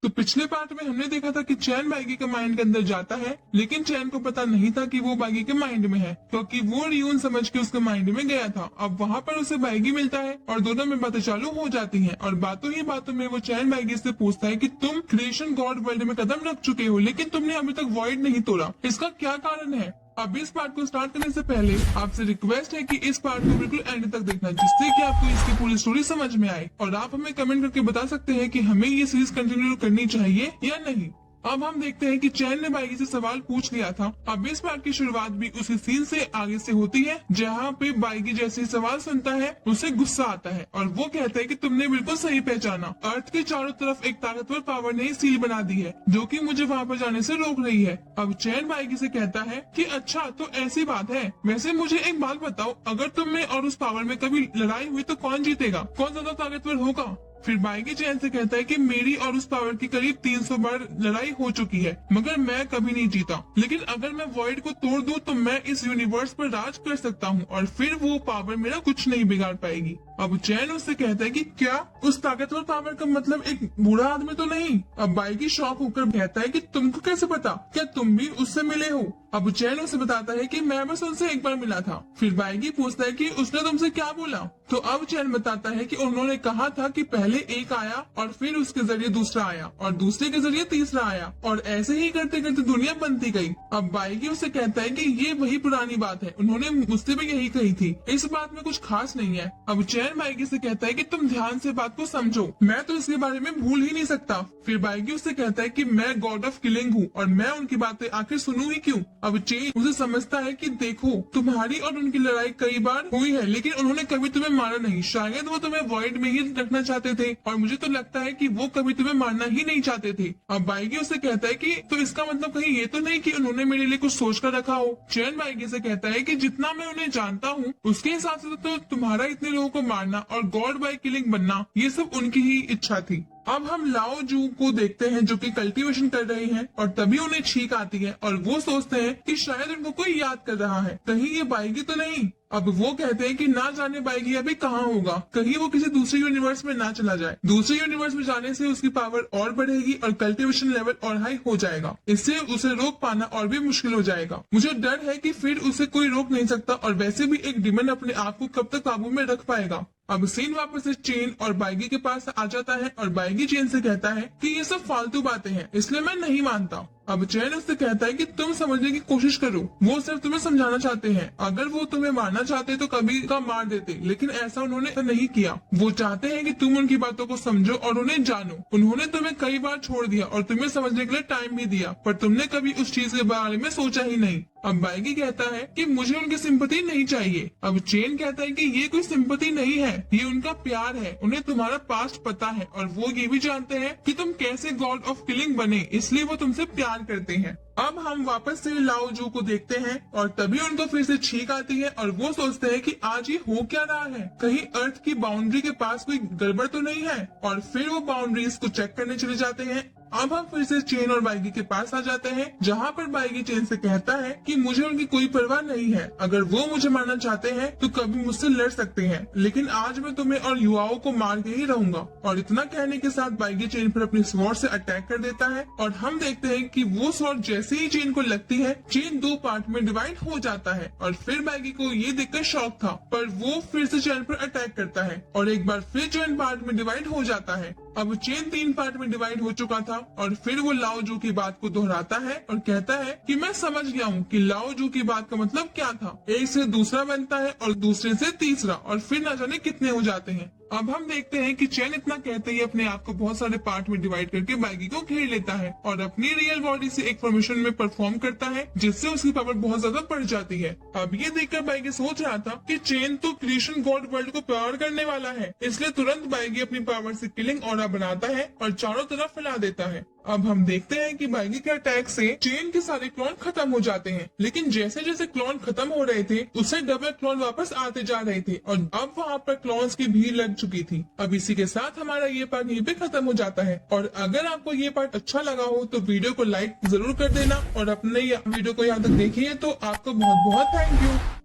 तो पिछले पार्ट में हमने देखा था कि चैन बाइगी के माइंड के अंदर जाता है, लेकिन चैन को पता नहीं था कि वो बाइगी के माइंड में है, क्योंकि वो रियून समझ के उसके माइंड में गया था। अब वहाँ पर उसे बाइगी मिलता है और दोनों में बातें चालू हो जाती हैं और बातों ही बातों में वो चैन बाइगी से पूछता है कि तुम क्रिएशन गॉड वर्ल्ड में कदम रख चुके हो, लेकिन तुमने अभी तक वॉइड नहीं तोड़ा, इसका क्या कारण है? अब इस पार्ट को स्टार्ट करने से पहले आपसे रिक्वेस्ट है कि इस पार्ट को बिल्कुल एंड तक देखना, जिससे कि आपको इसकी पूरी स्टोरी समझ में आए और आप हमें कमेंट करके बता सकते हैं कि हमें ये सीरीज कंटिन्यू करनी चाहिए या नहीं। अब हम देखते हैं कि चैन ने बाइगी से सवाल पूछ लिया था। अब इस पार्ट की शुरुआत भी उसी सीन से आगे से होती है, जहाँ पे बाइगी जैसे ही सवाल सुनता है उसे गुस्सा आता है और वो कहता है कि तुमने बिल्कुल सही पहचाना, अर्थ के चारों तरफ एक ताकतवर पावर ने सील बना दी है जो कि मुझे वहाँ पर जाने से रोक रही है। अब चैन बाइगी से कहता है कि अच्छा तो ऐसी बात है, वैसे मुझे एक बात बताओ, अगर तुम में और उस पावर में कभी लड़ाई हुई तो कौन जीतेगा, कौन ज्यादा ताकतवर होगा? फिर बाइगी चैन से कहता है कि मेरी और उस पावर की करीब 300 बार लड़ाई हो चुकी है, मगर मैं कभी नहीं जीता, लेकिन अगर मैं वॉइड को तोड़ दूं तो मैं इस यूनिवर्स पर राज कर सकता हूं और फिर वो पावर मेरा कुछ नहीं बिगाड़ पाएगी। अब चैन उससे कहता है कि क्या उस ताकतवर पावर का मतलब एक बूढ़ा आदमी तो नहीं? अब बाइगी शॉक होकर कहता है कि तुमको कैसे पता, क्या तुम भी उससे मिले हो? अब चैन उसे बताता है कि मैं बस उनसे एक बार मिला था। फिर बाइगी पूछता है कि उसने तुमसे क्या बोला? तो अब चैन बताता है कि उन्होंने कहा था कि पहले एक आया और फिर उसके जरिए दूसरा आया और दूसरे के जरिए तीसरा आया और ऐसे ही करते करते दुनिया बनती गई। अब बाइगी उससे कहता है कि ये वही पुरानी बात है, उन्होंने मुझसे भी यही कही थी, इस बात में कुछ खास नहीं है। अब चैन बाइगी से कहता है कि तुम ध्यान से बात को समझो, मैं तो इसके बारे में भूल ही नहीं सकता। फिर बाइगी उससे कहता है कि मैं गॉड ऑफ किलिंग हूँ और मैं उनकी बातें आखिर सुनूं ही क्यों? अब चैन उसे समझता है कि देखो, तुम्हारी और उनकी लड़ाई कई बार हुई है, लेकिन उन्होंने कभी तुम्हें मारा नहीं, शायद वो तुम्हें वॉइड में ही रखना चाहते थे और मुझे तो लगता है कि वो कभी तुम्हें मारना ही नहीं चाहते थे। अब बाइगी उससे कहता है कि तो इसका मतलब कहीं ये तो नहीं कि उन्होंने मेरे लिए कुछ सोच कर रखा हो? चैन बाइगी से कहता है कि जितना मैं उन्हें जानता हूँ उसके हिसाब से तो तुम्हारा इतने लोगों को मारना और गॉड बाय किलिंग बनना ये सब उनकी ही इच्छा थी। अब हम लाओ जू को देखते हैं जो कि कल्टीवेशन कर रहे हैं और तभी उन्हें छींक आती है और वो सोचते हैं कि शायद उनको कोई याद कर रहा है, कहीं ये बाइगी तो नहीं। अब वो कहते हैं कि ना जाने बाइगी अभी कहाँ होगा, कहीं वो किसी दूसरे यूनिवर्स में ना चला जाए। दूसरे यूनिवर्स में जाने से उसकी पावर और बढ़ेगी और कल्टीवेशन लेवल और हाई हो जाएगा, इससे उसे रोक पाना और भी मुश्किल हो जाएगा। मुझे डर है कि फिर उसे कोई रोक नहीं सकता और वैसे भी एक डिमन अपने आप को कब तक काबू में रख पाएगा। अब सीन वापस से चेन और बाइगी के पास आ जाता है और बाइगी चेन से कहता है कि ये सब फालतू बातें हैं, इसलिए मैं नहीं मानता। अब चैन उससे कहता है कि तुम समझने की कोशिश करो, वो सिर्फ तुम्हें समझाना चाहते हैं, अगर वो तुम्हें मारना चाहते तो कभी का मार देते, लेकिन ऐसा उन्होंने नहीं किया। वो चाहते हैं कि तुम उनकी बातों को समझो और उन्हें जानो। उन्होंने तुम्हें कई बार छोड़ दिया और तुम्हें समझने के लिए टाइम भी दिया, पर तुमने कभी उस चीज के बारे में सोचा ही नहीं। अब बाइगी कहता है कि मुझे उनकी सिंपैथी नहीं चाहिए। अब चेन कहता है कि ये कोई सिंपैथी नहीं है, ये उनका प्यार है, उन्हें तुम्हारा पास्ट पता है और वो ये भी जानते हैं कि तुम कैसे गॉड ऑफ किलिंग बने, इसलिए वो तुमसे प्यार करते हैं। अब हम वापस से लाओ जू को देखते हैं और तभी उनको फिर से छींक आती है और वो सोचते हैं कि आज ये हो क्या रहा है, कहीं अर्थ की बाउंड्री के पास कोई गड़बड़ तो नहीं है, और फिर वो बाउंड्रीज को चेक करने चले जाते हैं। अब हम फिर से चेन और बाइगी के पास आ जाते हैं, जहाँ पर बाइगी चेन से कहता है कि मुझे उनकी कोई परवाह नहीं है, अगर वो मुझे मारना चाहते हैं तो कभी मुझसे लड़ सकते हैं, लेकिन आज मैं तुम्हें और युवाओं को मार के ही रहूंगा। और इतना कहने के साथ बाइगी चेन पर अपनी स्वॉर्ड से अटैक कर देता है और हम देखते हैं कि वो स्वॉर्ड जैसे ही चेन को लगती है, चेन दो पार्ट में डिवाइड हो जाता है और फिर बाइगी को ये देखकर शॉक था, पर वो फिर से चेन पर अटैक करता है और एक बार फिर चेन पार्ट में डिवाइड हो जाता है। अब चेन 3 पार्ट में डिवाइड हो चुका था और फिर वो लाओ जू की बात को दोहराता है और कहता है कि मैं समझ गया हूँ कि लाओ जू की बात का मतलब क्या था। एक से दूसरा बनता है और दूसरे से तीसरा और फिर न जाने कितने हो जाते हैं। अब हम देखते हैं कि चैन इतना कहते ही अपने आप को बहुत सारे पार्ट में डिवाइड करके बाइगी को घेर लेता है और अपनी रियल बॉडी से एक फॉर्मेशन में परफॉर्म करता है, जिससे उसकी पावर बहुत ज्यादा बढ़ जाती है। अब ये देखकर बाइगी सोच रहा था कि चेन तो क्रिएशन गॉड वर्ल्ड को पावर करने वाला है, इसलिए तुरंत बाइगी अपनी पावर से किलिंग ऑरा बनाता है और चारों तरफ फैला देता है। अब हम देखते हैं कि बाइगी के अटैक से चेन के सारे क्लोन खत्म हो जाते हैं, लेकिन जैसे जैसे क्लोन खत्म हो रहे थे उससे डबल क्लोन वापस आते जा रहे थे और अब वहाँ पर क्लोन्स की भीड़ लग चुकी थी। अब इसी के साथ हमारा ये पार्ट यहीं पे खत्म हो जाता है और अगर आपको ये पार्ट अच्छा लगा हो तो वीडियो को लाइक जरूर कर देना और अपने वीडियो को यहाँ तक देखिए तो आपको बहुत बहुत थैंक यू।